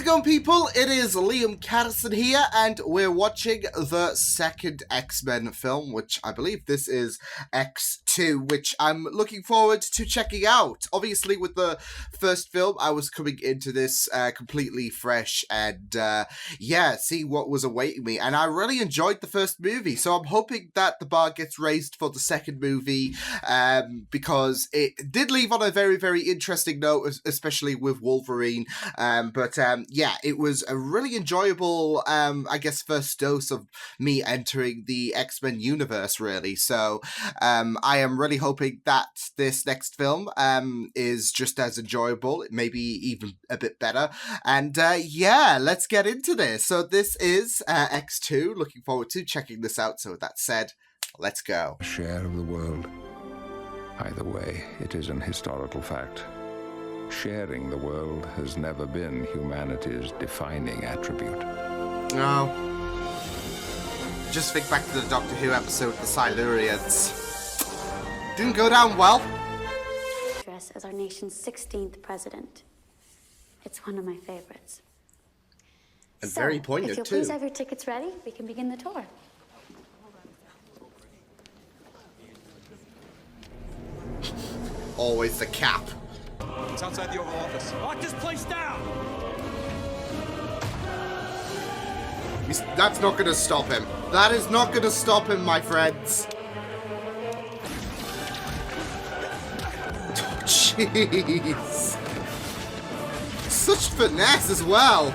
going, people? It is Liam Caddison here, and we're watching the second X-Men film, which I believe this is X2, which I'm looking forward to checking out. Obviously, with the first film, I was coming into this completely fresh and, see what was awaiting me, and I really enjoyed the first movie, so I'm hoping that the bar gets raised for the second movie, because it did leave on a very, very interesting note, especially with Wolverine, it was a really enjoyable, first dose of me entering the X-Men universe, really. So, I am really hoping that this next film, is just as enjoyable, maybe even a bit better. And, let's get into this. So this is, X2. Looking forward to checking this out. So with that said, let's go. A share of the world. Either way, it is an historical fact. Sharing the world has never been humanity's defining attribute. No. Just think back to the Doctor Who episode, The Silurians. Didn't go down well. As our nation's 16th president. It's one of my favorites. And very poignant, if you'll please have your tickets ready, we can begin the tour. Always the cap. It's outside the Oval Office. Lock this place down! That's not gonna stop him. That is not gonna stop him, my friends. Jeez. Such finesse as well.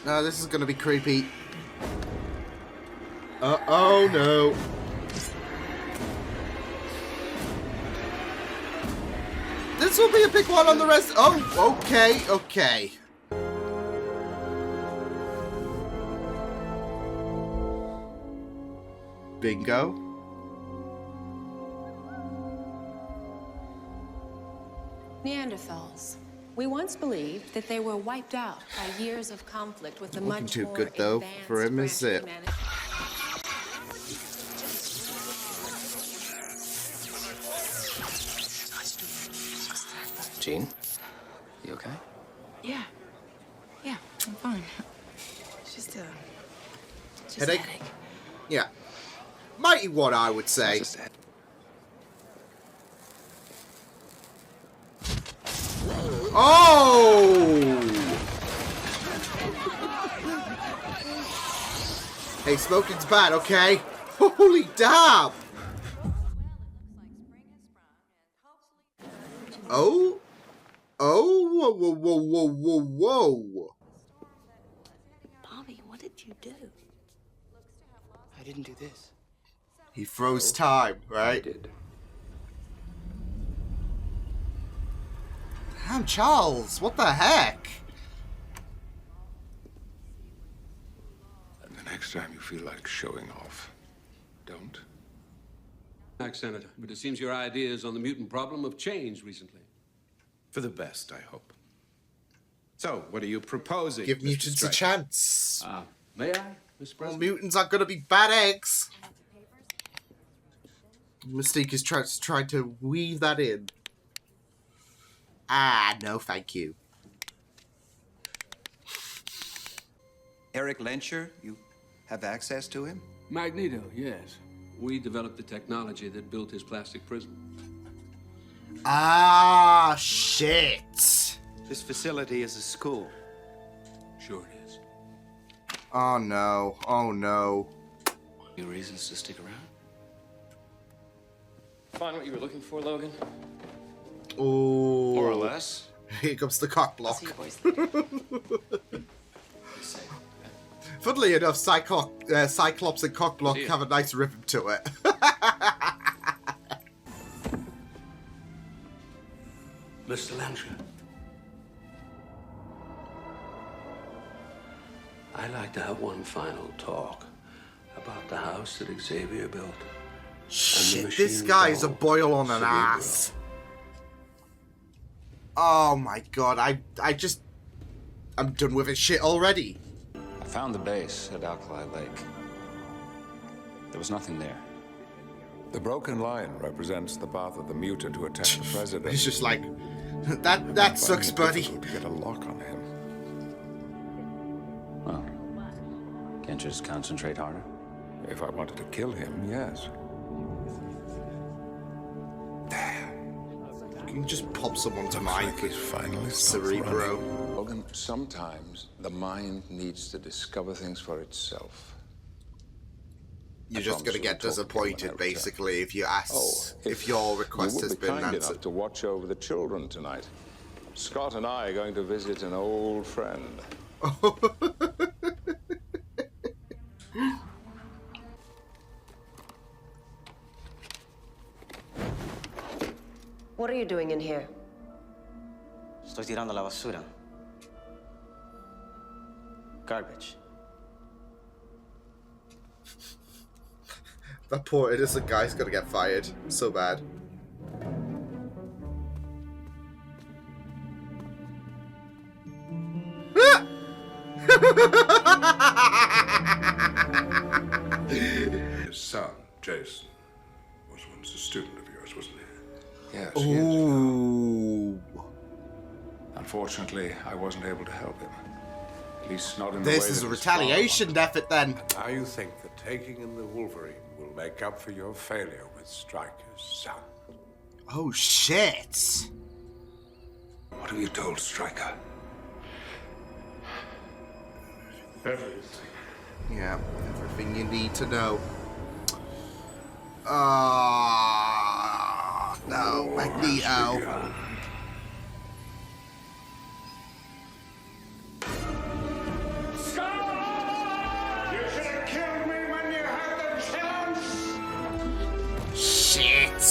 No, this is gonna be creepy. Oh no. This will be a big one on the rest. Oh, okay. Bingo. Neanderthals. We once believed that they were wiped out by years of conflict with the Looking much too more good though advanced for him, is branch it? of humanity. Jean, you okay? Yeah, I'm fine. Just Headache? Yeah. Mighty one, I would say. Oh! Hey, smoking's bad, okay? Holy damn! Oh? Whoa. Bobby, what did you do? I didn't do this. He froze time, right? I did. Damn, Charles, what the heck? The next time you feel like showing off, don't. Thanks, Senator, but it seems your ideas on the mutant problem have changed recently. For the best, I hope. So, what are you proposing? Give Mr. mutants a Stryker? chance. May I, Mr. Well, President? mutants aren't gonna be bad eggs. Mystique is trying to weave that in. Ah, no, thank you. Eric Lencher, you have access to him? Magneto, yes. We developed the technology that built his plastic prison. Ah, shit. This facility is a school. Sure it is. Oh no. Any reasons to stick around? Find what you were looking for, Logan? Oh. More or less. Here comes the cock block. See you boys Funnily enough, Cyclops and Cockblock See ya. have a nice rhythm to it. Mr. Lencher, I'd like to have one final talk about the house that Xavier built. Shit, this guy's a boil on an ass. Oh my god, I'm done with his shit already. I found the base at Alkali Lake. There was nothing there. The broken line represents the path of the mutant who attacked the president. He's just like, that sucks, buddy. To get a lock on him. Well, can't you just concentrate harder? If I wanted to kill him, yes. Can you just pop someone's mind He's finally cerebro? Logan, sometimes the mind needs to discover things for itself. You're just gonna get disappointed, basically, if you ask if your request has been kind answered. enough to watch over the children tonight. Scott and I are going to visit an old friend. What are you doing in here? Estoy tirando la basura. Garbage. That poor innocent guy's gonna get fired so bad. His son, Jason, was once a student of yours, wasn't he? Yes, Ooh. Unfortunately, I wasn't able to help him. At least not in the way This is that a his retaliation effort then. Now you think that taking in the Wolverine will make up for your failure with Stryker's son. Oh shit. What have you told Stryker? Everything. Yeah, everything you need to know. No, Magneto. You should have killed me when you had the chance! Shit.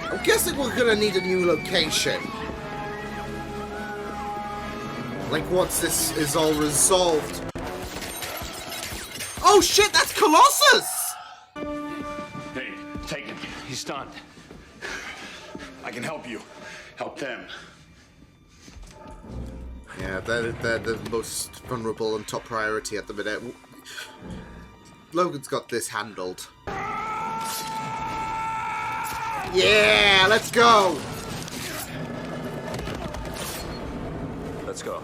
I'm guessing we're gonna need a new location. Like once this is all resolved. Oh shit, that's Colossus! Hey, take him. He's stunned. I can help you. Help them. Yeah, they're the most vulnerable and top priority at the minute. Logan's got this handled. Yeah, let's go! Let's go.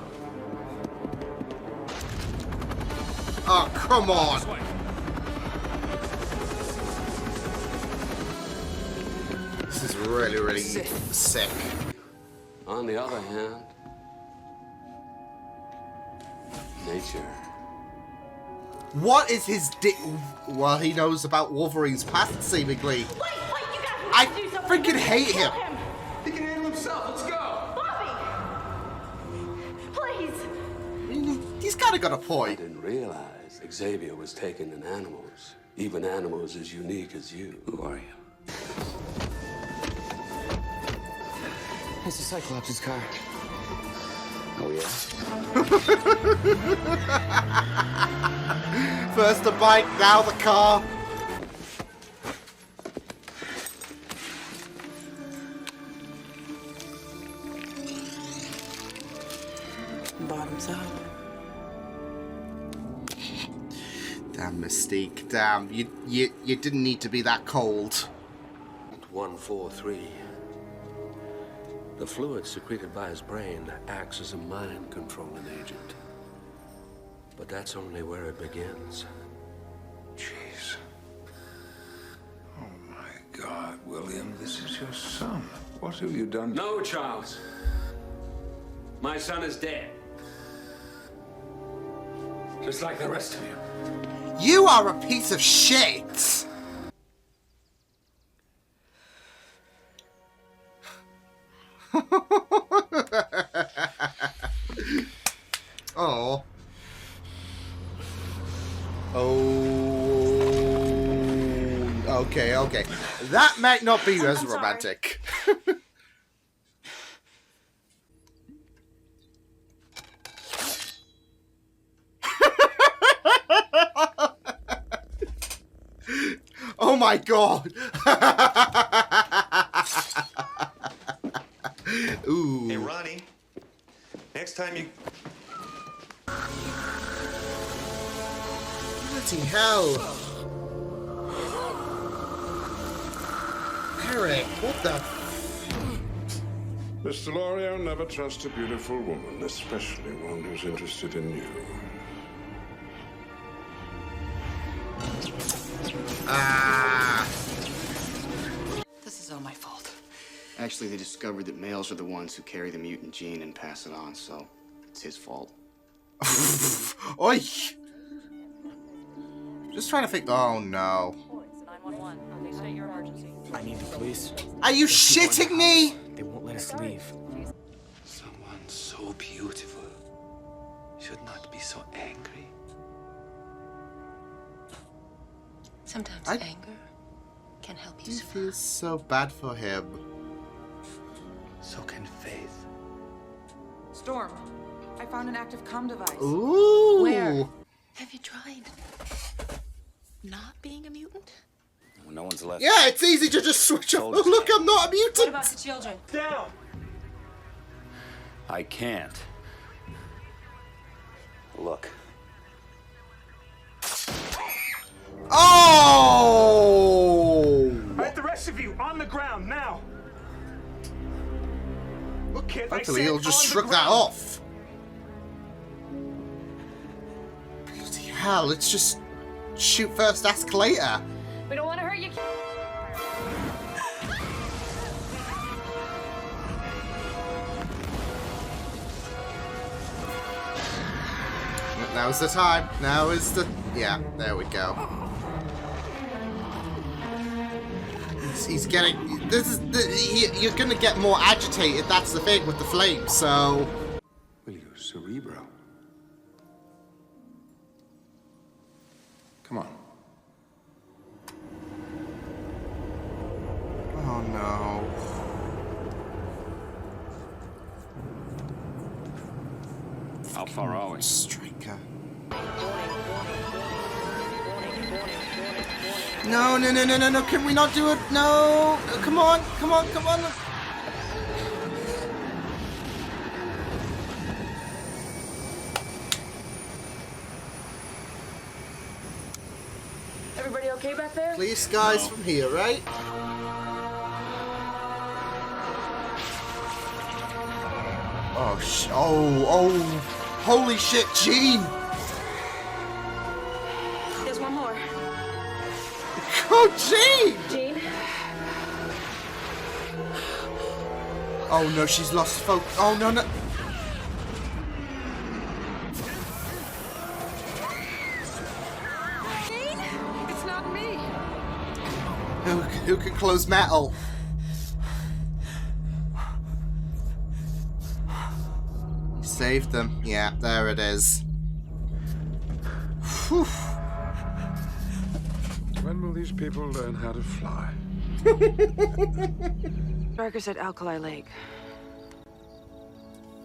Oh, come on! This is really, really sick. On the other hand, nature. What is his Well, he knows about Wolverine's past, seemingly. Wait, you gotta I do something. freaking hate him. He can handle himself. Let's go. Bobby! Please. He's kind of got a I point. didn't realize Xavier was taken in animals, even animals as unique as you. Who are you? It's the Cyclops' car. Oh, yeah? First the bike, now the car. Bottoms up. Damn, Mystique. Damn, you didn't need to be that cold. 143. The fluid secreted by his brain acts as a mind-controlling agent. But that's only where it begins. Jeez. Oh my God, William, this is your son. What have you done? No, Charles. My son is dead. Just like the rest of you. You are a piece of shit! Oh. Oh. Okay, okay. That might not be as romantic. Oh my god! Ooh. Hey, Ronnie. Next next time you... Bloody hell. Eric, what the... Mr. Lorio, never trust a beautiful woman, especially one who's interested in you. Ah. This is all my fault. Actually, they discovered that males are the ones who carry the mutant gene and pass it on, so it's his fault. Oi! Just trying to think. Oh no. I need the police. Are you shitting me? They won't let us leave. Someone so beautiful should not be so angry. Sometimes I anger can help you I survive. feel so bad for him. So can faith. Storm, I found an active comm device. Ooh. Where? Have you tried not being a mutant? When no one's left. Yeah, it's easy to just switch off. Oh, look, I'm not a mutant. What about the children? Down! I can't. Look. Oh! All right, the rest of you, on the ground, now! Look, kid, Hopefully he'll just shrug that off. Bloody hell, it's just shoot first, ask later. We don't want to hurt you. Now is the time. Now is the... Yeah, there we go. He's getting... This is... You're gonna get more agitated, that's the thing with the flame, so... Will you, Cerebro? Come on. Oh no. How far are we? Striker. No, no, no, no, no, no. Can we not do it? No. Come on, come on, come on. Everybody okay back there? Please, guys, from here, right? Oh, holy shit, Gene! There's one more. Oh, Gene! Gene? Oh no, she's lost focus. Oh no, no. Gene? It's not me. Who can close metal? Saved them. Yeah, there it is. Whew. When will these people learn how to fly? Barker said Alkali Lake.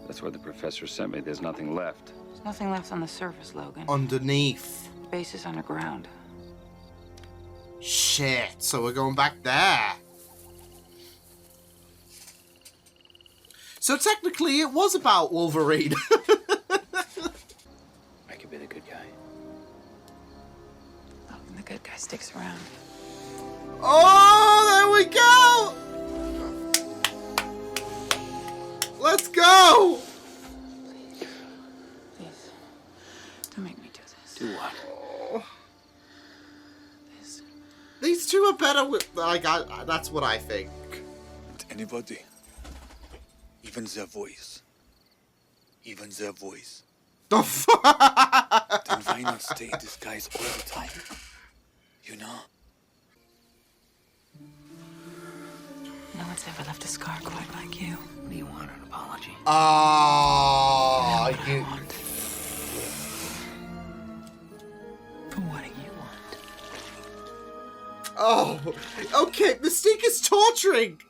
That's where the professor sent me. There's nothing left. There's nothing left on the surface, Logan. Underneath. Base is underground. Shit, so we're going back there. So technically it was about Wolverine. I could be the good guy. Logan, the good guy sticks around. Oh, there we go! Let's go! Please. Don't make me do this. Do what? This. These two are better with, like, that's what I think. Anybody. Even their voice. Even their voice. The fuck? Then why not stay in disguise all the time? You know? No one's ever left a scar quite like you. What do you want? An apology? Ah, you. But what do you want? Oh, okay. Mystique is torturing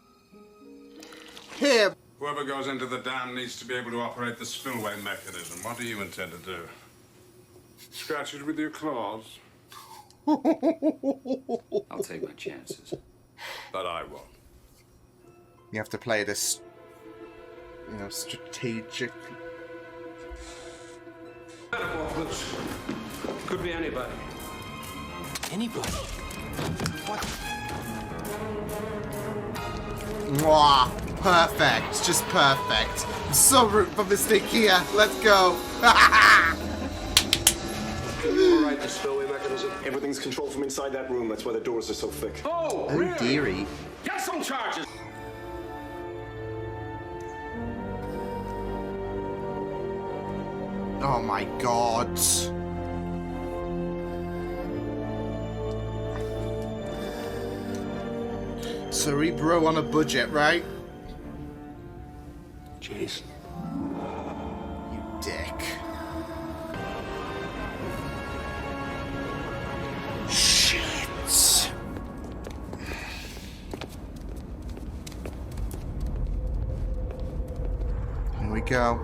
him. Whoever goes into the dam needs to be able to operate the spillway mechanism. What do you intend to do? Scratch it with your claws? I'll take my chances. But I won't. You have to play this, you know, strategic. Metamorphs. Could be anybody. Anybody? What? Mwah. Perfect. Just perfect. I'm so rooting for Mystique here. Let's go. Override the spillway mechanism. Everything's controlled from inside that room. That's why the doors are so thick. Oh, Oh, dearie. Get some charges. Oh my god. Cerebro on a budget, right? Jason. You dick. Shit. Here we go.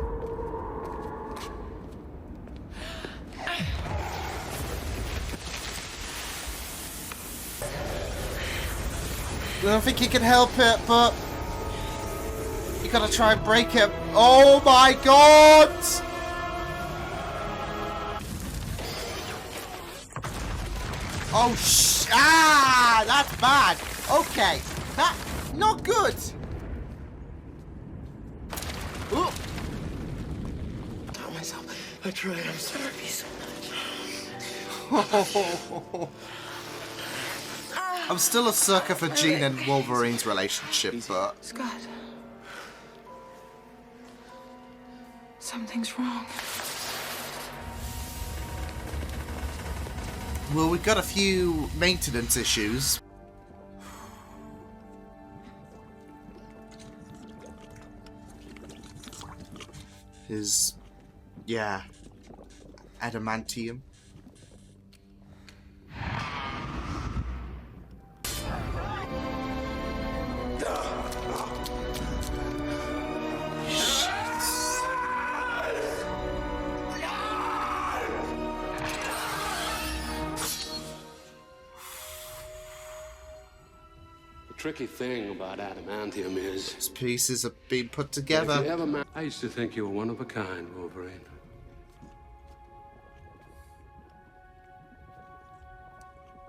I don't think he can help it, but you gotta try and break him. Oh my god! Oh that's bad. Okay, that not good. Ooh. Not myself. I tried. I'm sorry so much. I'm still a sucker for Jean and Wolverine's relationship, but Scott. Something's wrong. well, we've got a few maintenance issues. Yeah, adamantium. The tricky thing about adamantium is These pieces are being put that if together. you ever I used to think you were one of a kind, Wolverine.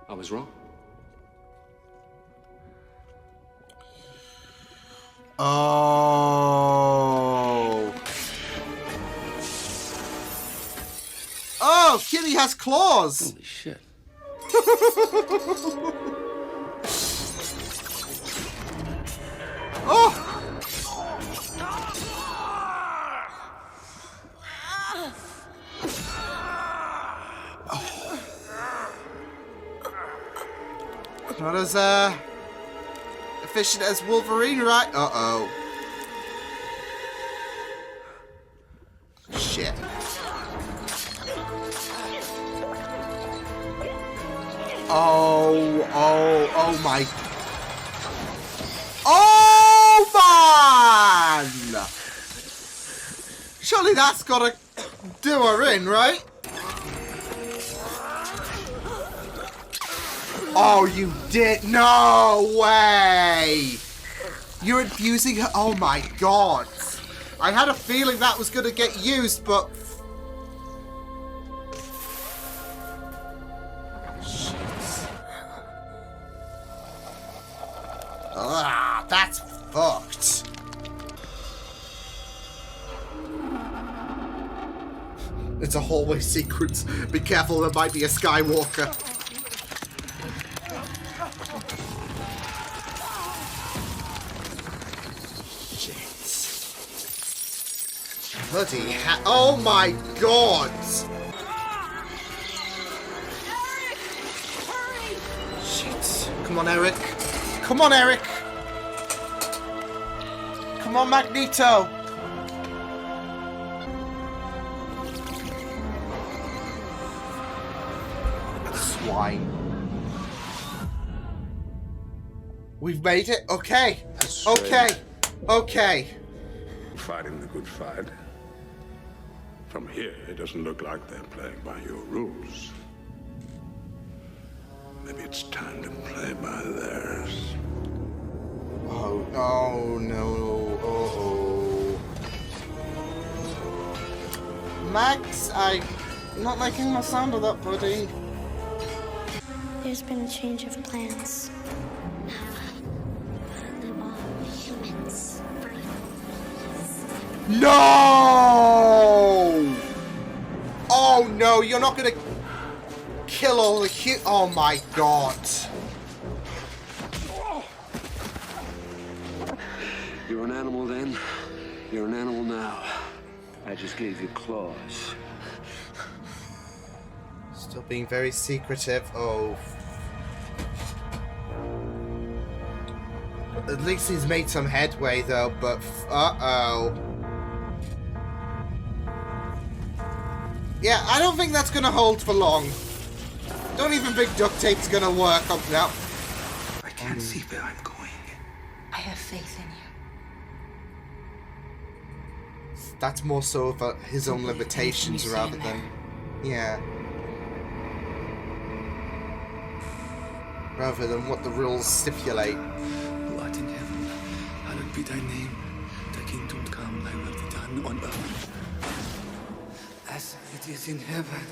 I was wrong. Oh. Oh, Kitty has claws. Holy shit. Oh. Not as efficient as Wolverine, right? Uh-oh. Shit. Oh my. Oh, man! Surely that's gotta do her in, right? Oh, you did? No way! You're infusing her? Oh my god. I had a feeling that was gonna get used, but... Shit. Ah, that's fucked. It's a hallway sequence. Be careful, there might be a Skywalker. Bloody ha- oh my god! Eric! Hurry! Shit. Come on, Eric. Come on, Eric. Come on, Magneto. Swine. We've made it? Okay. Okay. Okay. Fighting the good fight. From here, it doesn't look like they're playing by your rules. Maybe it's time to play by theirs. Oh, no, no. Oh. Max, I Not liking my sound of that, buddy. There's been a change of plans. Now all humans. No! Oh no, you're not gonna kill all the oh my god. You're an animal then. You're an animal now. I just gave you claws. Still being very secretive. Oh. At least he's made some headway though, but uh-oh. Yeah, I don't think that's gonna hold for long. Don't even think duct tape's gonna work up now. I can't see where I'm going. I have faith in you. That's more so of his own limitations rather than... Yeah. Rather than what the rules stipulate. Who art in heaven, hallowed be thy name. Thy kingdom come, thy will be done on earth as it is in heaven.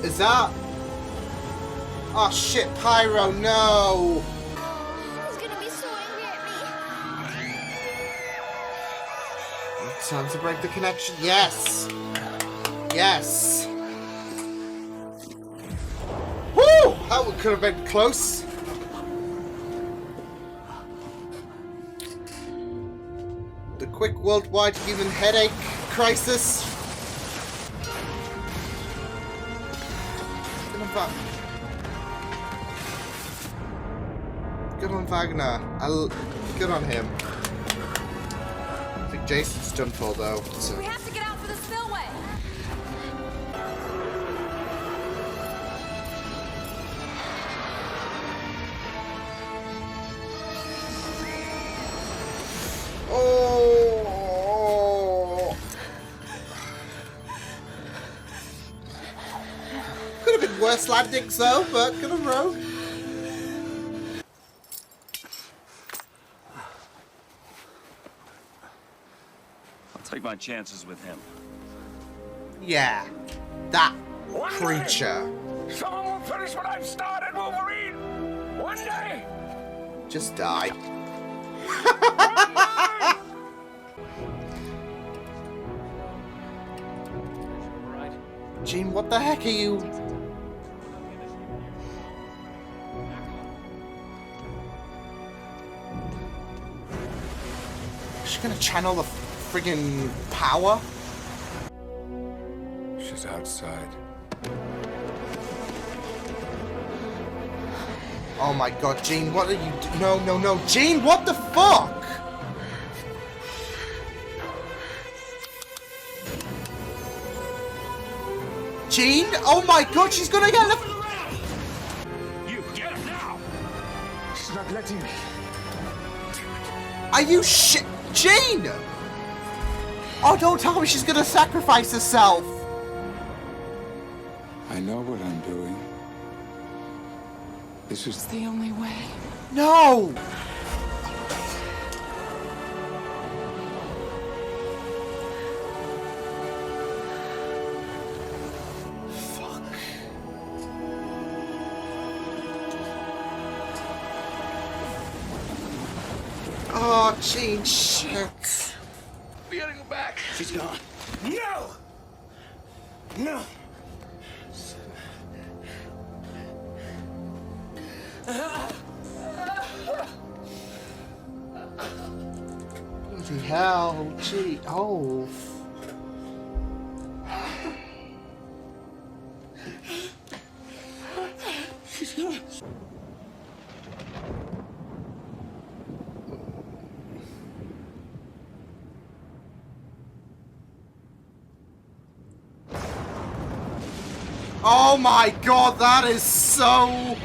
Is that... Oh shit, Pyro, no! He's gonna be so angry at me. Time to break the connection. Yes! Yes! Woo! That could have been close. The quick worldwide human headache crisis. Good on Wagner. Good on him. I think Jason's done for though. So. We have to get out for the spillway. Oh! Could have been worse landings though, but good on Rogue. Take my chances with him. Yeah, that creature. Someone will finish what I've started, Wolverine! One day! Just die. Jean, what the heck are you? Is she gonna channel the friggin' power? She's outside. Oh my god, Jean, what are you No, no, no. Jean, what the fuck? Jean? Oh my god, she's gonna get the... You get her now! She's not letting me. Are you shit? Jean! Oh, don't tell me she's gonna sacrifice herself! I know what I'm doing. This is the only way. No! Fuck. Oh, Jean, shit. We gotta go back. She's gone. No! No! Bloody hell, gee, oh. She's gone. Oh my god, that is so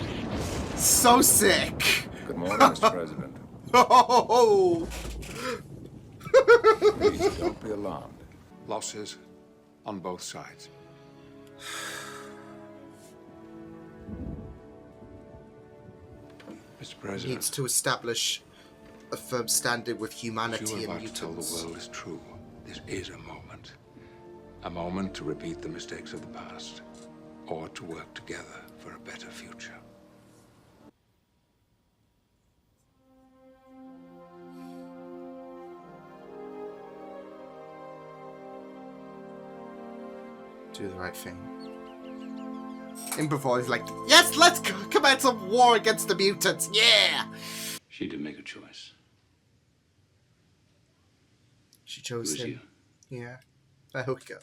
sick. Good morning, Mr. President. Oh! Please don't be alarmed. Losses on both sides. Mr. He President, needs to establish a firm standing with what humanity you are and about to tell the mutants. world is true. This is a moment to repeat the mistakes of the past, or to work together for a better future. Do the right thing. And before he's like, yes, let's commence a war against the mutants, yeah! She did make a choice. She chose It was him. Yeah. There we go.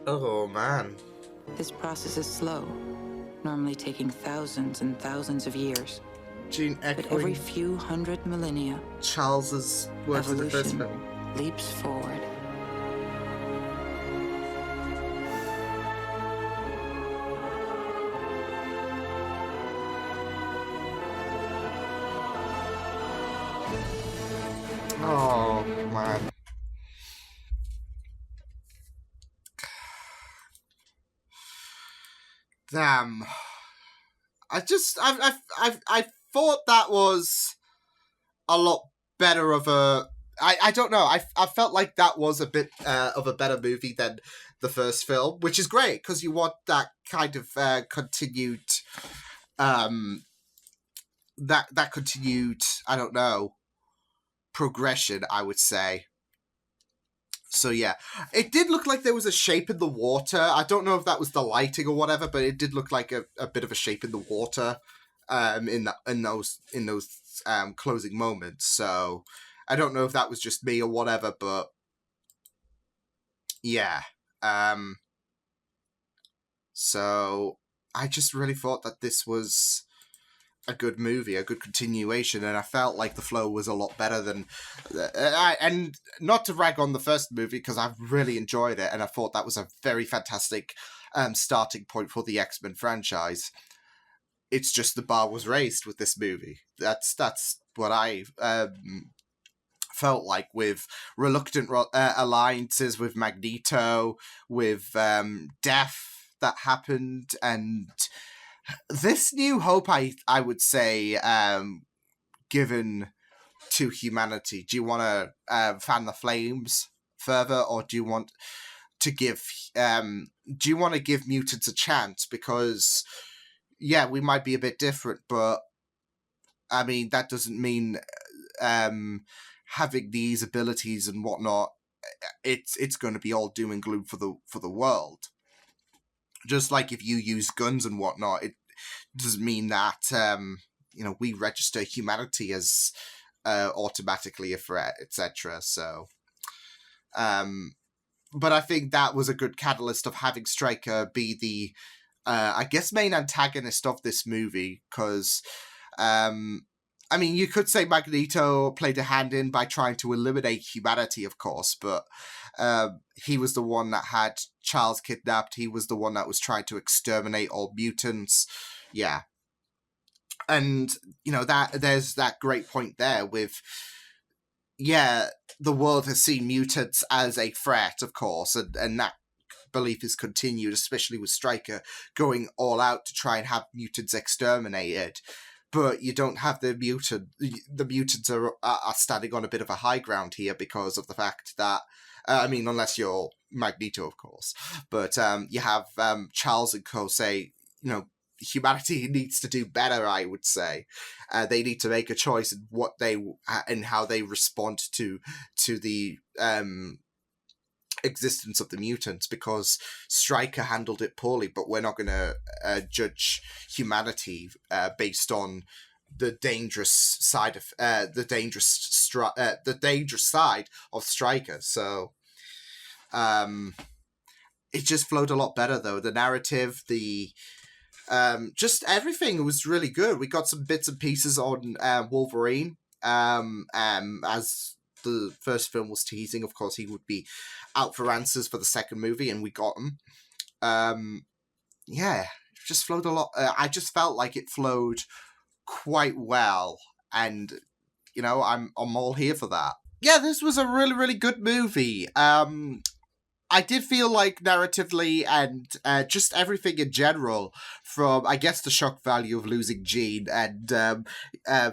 Oh, man. This process is slow, normally taking thousands and thousands of years. Gene But echoing every few hundred millennia, Charles's words in the first evolution film. leaps forward. Oh, man. Damn. I thought that was a lot better of a... I don't know. I felt like that was a bit of a better movie than the first film, which is great because you want that kind of continued... that continued, I don't know, progression, I would say. So yeah, it did look like there was a shape in the water. I don't know if that was the lighting or whatever, but it did look like a bit of a shape in the water, in those closing moments. So I don't know if that was just me or whatever, but yeah. So I just really thought that this was a good movie, a good continuation, and I felt like the flow was a lot better than... and not to rag on the first movie, because I've really enjoyed it, and I thought that was a very fantastic starting point for the X-Men franchise. It's just the bar was raised with this movie. That's what I felt like, with reluctant alliances with Magneto, with death that happened, and... this new hope, I would say, given to humanity. Do you want to fan the flames further, or do you want to give mutants a chance? Because yeah, we might be a bit different, but I mean that doesn't mean having these abilities and whatnot. It's going to be all doom and gloom for the world. Just like if you use guns and whatnot, it doesn't mean that we register humanity as automatically a threat, etc. So, but I think that was a good catalyst of having Stryker be the, I guess, main antagonist of this movie, because, I mean, you could say Magneto played a hand in by trying to eliminate humanity, of course, but he was the one that had Charles kidnapped. He was the one that was trying to exterminate all mutants. Yeah. And, that there's that great point there with, yeah, the world has seen mutants as a threat, of course, and that belief is continued, especially with Stryker going all out to try and have mutants exterminated. But you don't have the mutants are standing on a bit of a high ground here because of the fact that, I mean, unless you're Magneto, of course, but you have Charles and co say, humanity needs to do better, I would say. They need to make a choice in what and how they respond to the existence of the mutants, because Stryker handled it poorly, but we're not going to judge humanity based on the dangerous side of the dangerous side of Stryker. So it just flowed a lot better, though. The narrative, the just everything was really good. We got some bits and pieces on Wolverine, as the first film was teasing. Of course, he would be out for answers for the second movie, and we got him. Yeah, it just flowed a lot. I just felt like it flowed quite well, and I'm all here for that. Yeah, this was a really, really good movie. I did feel like narratively and just everything in general, from I guess the shock value of losing Jean and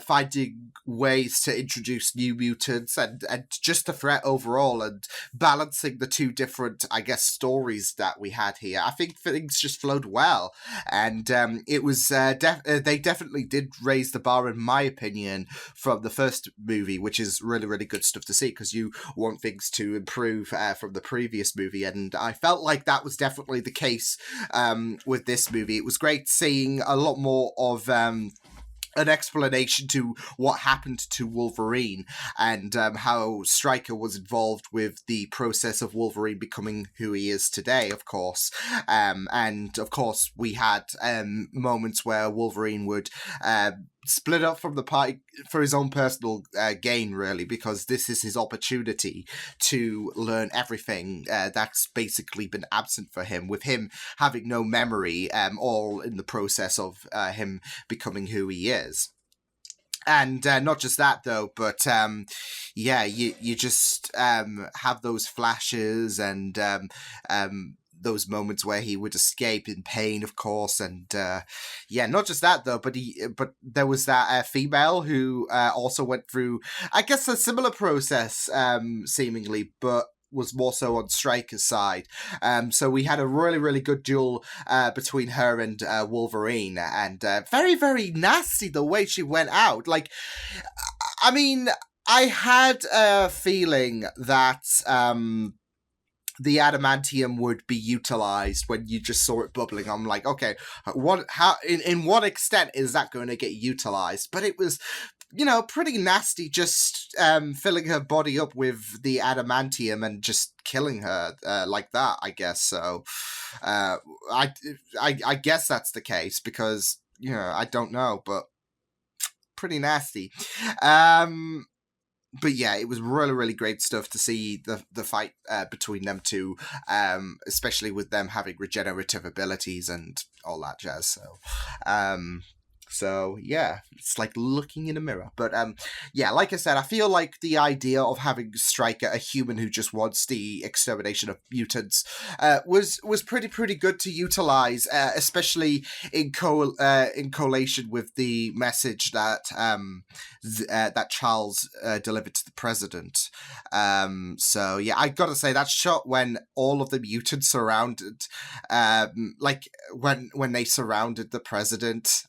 finding ways to introduce new mutants and just the threat overall and balancing the two different, I guess, stories that we had here. I think things just flowed well, and it was they definitely did raise the bar, in my opinion, from the first movie, which is really, really good stuff to see because you want things to improve from the previous movie. And I felt like that was definitely the case with this movie. It was great seeing a lot more of an explanation to what happened to Wolverine and how Stryker was involved with the process of Wolverine becoming who he is today, of course. And of course, we had moments where Wolverine would split up from the party for his own personal gain, really, because this is his opportunity to learn everything that's basically been absent for him, with him having no memory, all in the process of him becoming who he is. And not just that, though, but yeah, you just have those flashes and those moments where he would escape in pain, of course, and yeah, not just that though, but there was that female who also went through, I guess, a similar process, seemingly, but was more so on Stryker's side. So we had a really, really good duel between her and Wolverine, and very, very nasty the way she went out. Like, I mean, I had a feeling that the adamantium would be utilized when you just saw it bubbling. I'm like, okay, in what extent is that going to get utilized? But it was, pretty nasty, just filling her body up with the adamantium and just killing her like that, I guess. So I guess that's the case because, I don't know, but pretty nasty. But yeah, it was really, really great stuff to see the fight between them two, especially with them having regenerative abilities and all that jazz. So yeah, it's like looking in a mirror. But yeah, like I said, I feel like the idea of having Stryker, a human who just wants the extermination of mutants, was pretty good to utilize, especially in collation with the message that that Charles delivered to the president. So yeah, I gotta say that shot when all of the mutants surrounded, like when they surrounded the president,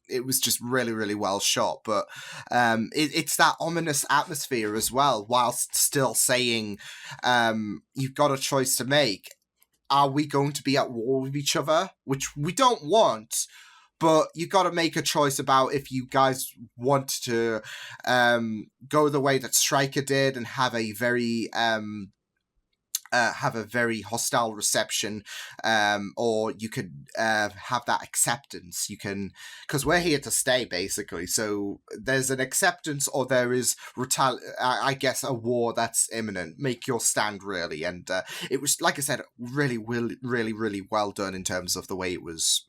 it was just really, really well shot. But it's that ominous atmosphere as well, whilst still saying you've got a choice to make. Are we going to be at war with each other? Which we don't want, but you got to make a choice about if you guys want to go the way that Stryker did and have a very hostile reception, or you could have that acceptance. You can, because we're here to stay, basically. So there's an acceptance, or there is I guess a war that's imminent. Make your stand, really. And it was, like I said, really, really, really, really well done in terms of the way it was.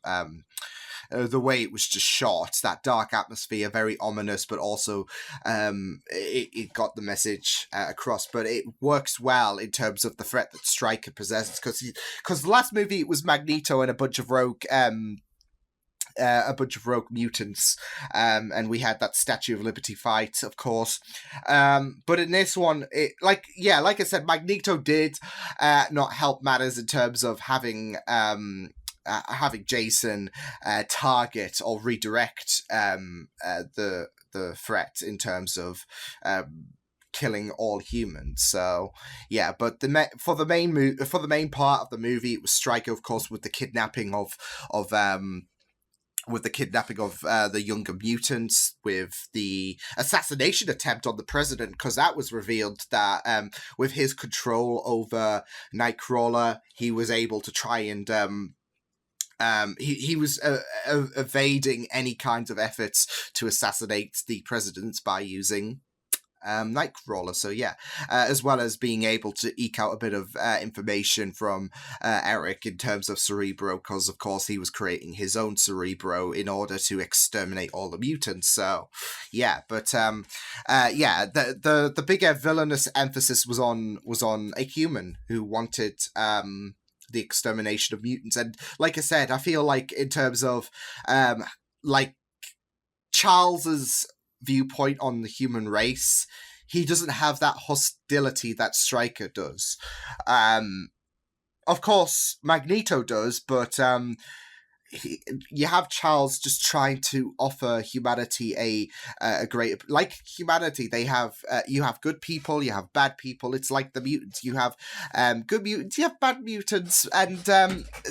The way it was just shot, that dark atmosphere, very ominous, but also it got the message across. But it works well in terms of the threat that Stryker possesses, because the last movie it was Magneto and a bunch of rogue mutants, and we had that Statue of Liberty fight, of course. But in this one, like I said, Magneto did not help matters in terms of having Jason target or redirect the threat in terms of killing all humans. So yeah, but for the main part of the movie, it was Stryker, of course, with the kidnapping of the younger mutants, with the assassination attempt on the president, because that was revealed that with his control over Nightcrawler, he was able to try and he was evading any kinds of efforts to assassinate the presidents by using Nightcrawler. So yeah, as well as being able to eke out a bit of information from Eric in terms of Cerebro, because of course he was creating his own Cerebro in order to exterminate all the mutants. So yeah, but yeah, the bigger villainous emphasis was on a human who wanted the extermination of mutants. And like I said, I feel like in terms of like Charles's viewpoint on the human race, he doesn't have that hostility that Stryker does. Of course, Magneto does, but you have Charles just trying to offer humanity a great, like humanity. They have you have good people, you have bad people. It's like the mutants. You have good mutants, you have bad mutants, and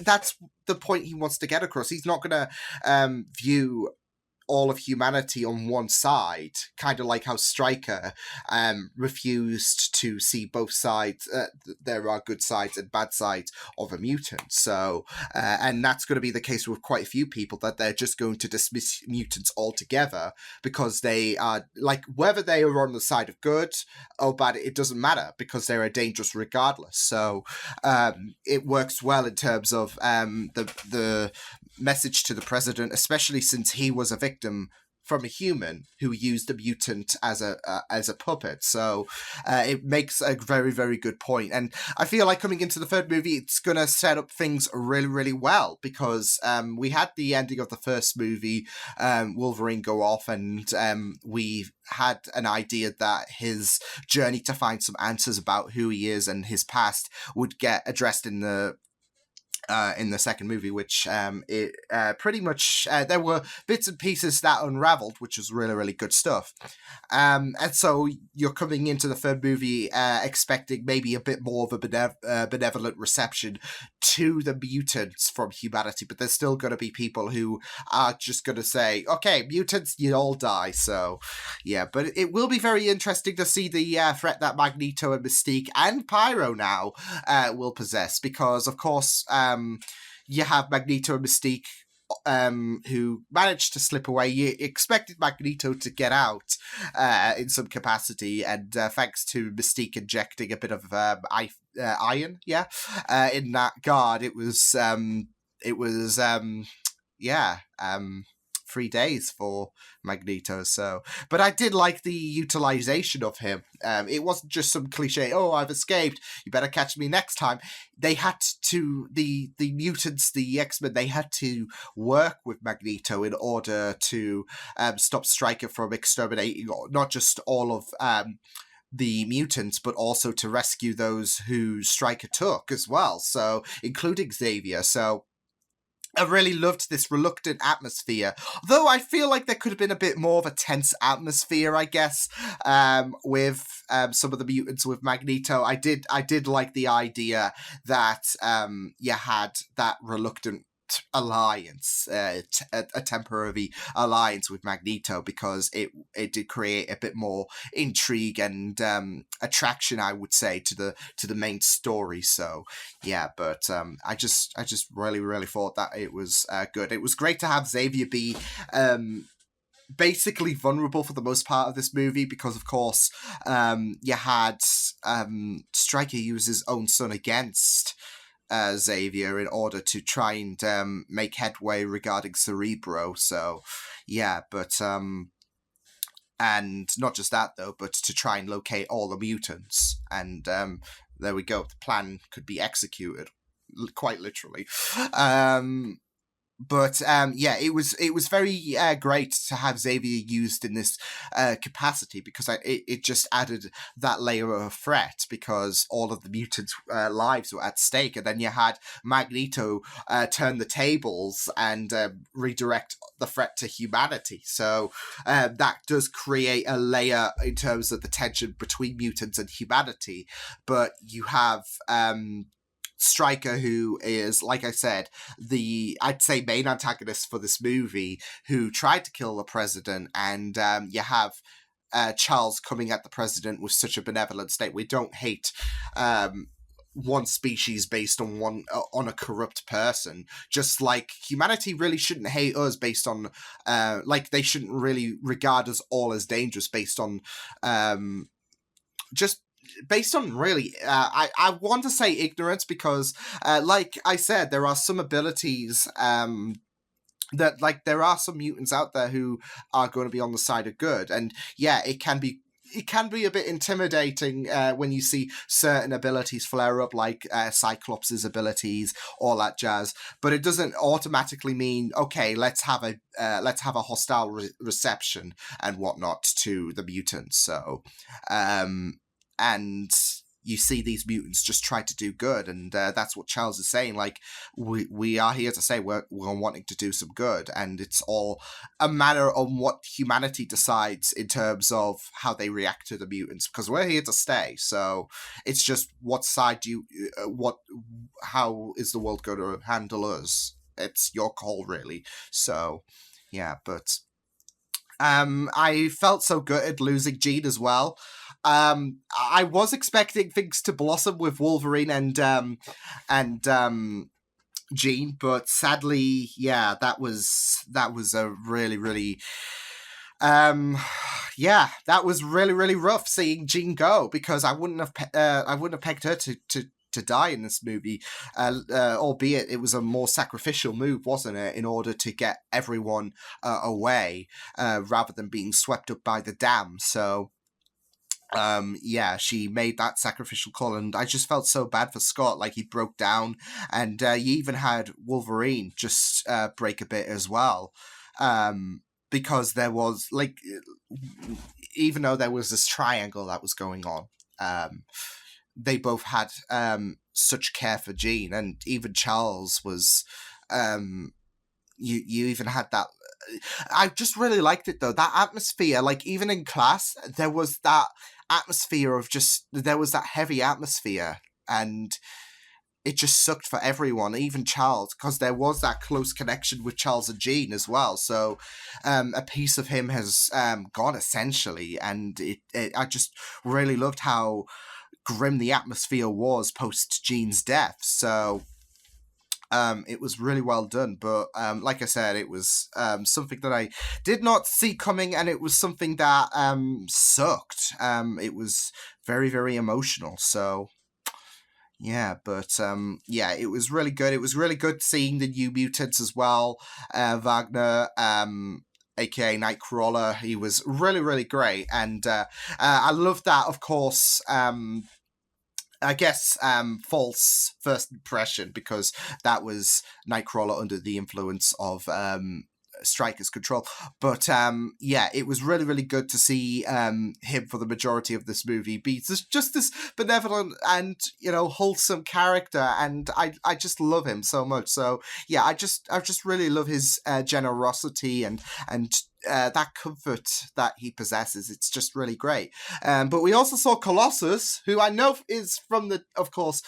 that's the point he wants to get across. He's not gonna view all of humanity on one side, kind of like how Stryker refused to see both sides. There are good sides and bad sides of a mutant. So, and that's going to be the case with quite a few people, that they're just going to dismiss mutants altogether because they are, like, whether they are on the side of good or bad, it doesn't matter because they're dangerous regardless. So it works well in terms of the message to the president, especially since he was a victim from a human who used a mutant as a puppet. So it makes a very, very good point. And I feel like coming into the third movie, it's going to set up things really, really well, because we had the ending of the first movie, Wolverine go off, and we had an idea that his journey to find some answers about who he is and his past would get addressed in the second movie, which it pretty much there were bits and pieces that unraveled, which was really, really good stuff. And so you're coming into the third movie expecting maybe a bit more of a benevolent reception to the mutants from humanity, but there's still going to be people who are just going to say, okay, mutants, you all die. So yeah, but it will be very interesting to see the threat that Magneto and Mystique and Pyro now will possess, because of course you have Magneto and Mystique who managed to slip away. You expected Magneto to get out in some capacity, and thanks to Mystique injecting a bit of iron, in that guard, it was 3 days for Magneto. So, but I did like the utilization of him. It wasn't just some cliche, oh, I've escaped, you better catch me next time. They had to, the mutants, the X-Men, they had to work with Magneto in order to stop Stryker from exterminating not just all of the mutants, but also to rescue those who Stryker took as well, so including Xavier. So I really loved this reluctant atmosphere, though I feel like there could have been a bit more of a tense atmosphere, I guess, with some of the mutants with Magneto. I did like the idea that you had that reluctant alliance, a temporary alliance with Magneto, because it did create a bit more intrigue and attraction, I would say, to the main story. So yeah, but I just really, really thought that it was good. It was great to have Xavier be basically vulnerable for the most part of this movie, because of course you had Stryker use his own son against Xavier in order to try and make headway regarding Cerebro. So yeah, but and not just that though, but to try and locate all the mutants, and there we go, the plan could be executed, quite literally. But yeah, it was very great to have Xavier used in this capacity, because it just added that layer of threat, because all of the mutants' lives were at stake, and then you had Magneto turn the tables and redirect the threat to humanity. So that does create a layer in terms of the tension between mutants and humanity. But you have Stryker, who is, like I said, I'd say main antagonist for this movie, who tried to kill the president, and you have Charles coming at the president with such a benevolent state. We don't hate one species based on on a corrupt person. Just like humanity really shouldn't hate us based on like they shouldn't really regard us all as dangerous based on just based on really I want to say ignorance, because like I said, there are some abilities that, like, there are some mutants out there who are going to be on the side of good, and yeah, it can be a bit intimidating when you see certain abilities flare up, like Cyclops' abilities, all that jazz. But it doesn't automatically mean, okay, let's have a hostile reception and whatnot to the mutants. So, and you see these mutants just try to do good, and that's what Charles is saying. Like, we are here to say we're wanting to do some good, and it's all a matter of what humanity decides in terms of how they react to the mutants, because we're here to stay. So it's just what side do you how is the world going to handle us? It's your call, really. So yeah, but I felt so good at losing Jean as well. I was expecting things to blossom with Wolverine and Jean, but sadly, yeah, that was a really yeah, that was really rough seeing Jean go, because I wouldn't have pegged her to die in this movie, albeit it was a more sacrificial move, wasn't it, in order to get everyone away, rather than being swept up by the dam. So yeah, she made that sacrificial call, and I just felt so bad for Scott. Like, he broke down, and you even had Wolverine just break a bit as well, because there was, like, even though there was this triangle that was going on, they both had such care for Jean, and even Charles was. You even had that. I just really liked it, though, that atmosphere. Like, even in class, there was that atmosphere of there was that heavy atmosphere, and it just sucked for everyone, even Charles, because there was that close connection with Charles and Jean as well. So a piece of him has gone, essentially, and I just really loved how grim the atmosphere was post Jean's death. So it was really well done, but like I said, it was something that I did not see coming, and it was something that sucked. It was very emotional. So yeah, but yeah, it was really good. It was really good seeing the New Mutants as well. Wagner, aka Nightcrawler, he was really great, and I love that, of course. I guess false first impression, because that was Nightcrawler under the influence of Stryker's control. But yeah, it was really good to see him for the majority of this movie be just this benevolent and, you know, wholesome character, and I just love him so much. So yeah, I just really love his generosity and that comfort that he possesses. It's just really great. But we also saw Colossus, who I know is from the, of course,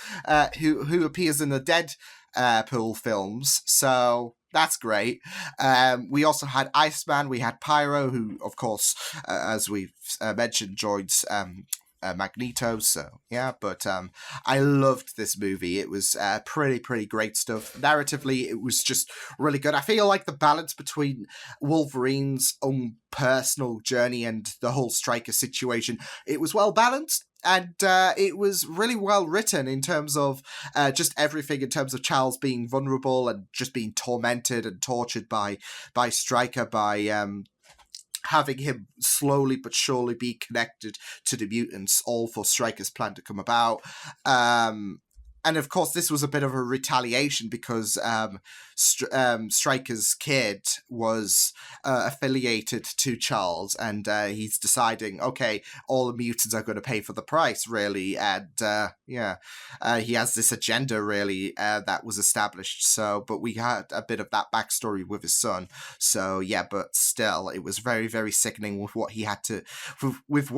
who appears in the Deadpool films. So that's great. We also had Iceman. We had Pyro, who, of course, as we've mentioned, joins Magneto. So yeah, but I loved this movie. It was pretty great stuff. Narratively, it was just really good. I feel like the balance between Wolverine's own personal journey and the whole Stryker situation, it was well balanced. And it was really well written in terms of just everything, in terms of Charles being vulnerable and just being tormented and tortured by Stryker, by having him slowly but surely be connected to the mutants, all for Stryker's plan to come about. And of course, this was a bit of a retaliation, because Stryker's kid was affiliated to Charles, and he's deciding, okay, all the mutants are going to pay for the price, really. And yeah, he has this agenda, really, that was established. So, but we had a bit of that backstory with his son. So yeah, but still, it was very sickening with what he had to, with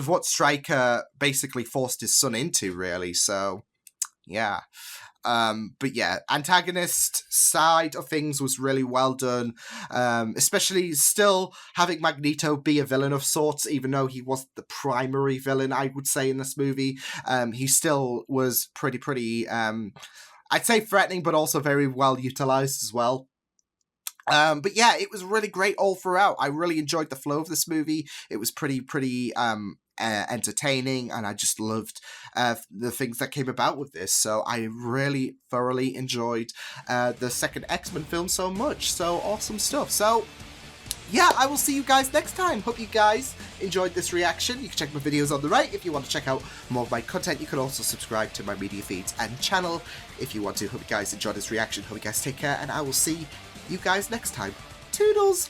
what Stryker basically forced his son into, really. So Yeah. But yeah, antagonist side of things was really well done. Especially still having Magneto be a villain of sorts, even though he wasn't the primary villain, I would say, in this movie. He still was pretty, I'd say threatening, but also very well utilized as well. But yeah, it was really great all throughout. I really enjoyed the flow of this movie. It was pretty entertaining, and I just loved the things that came about with this. So I really thoroughly enjoyed the second X-Men film so much. So awesome stuff. So yeah, I will see you guys next time. Hope you guys enjoyed this reaction. You can check my videos on the right if you want to check out more of my content. You can also subscribe to my media feeds and channel if you want to. Hope you guys enjoyed this reaction. Hope you guys take care, and I will see you guys next time. Toodles!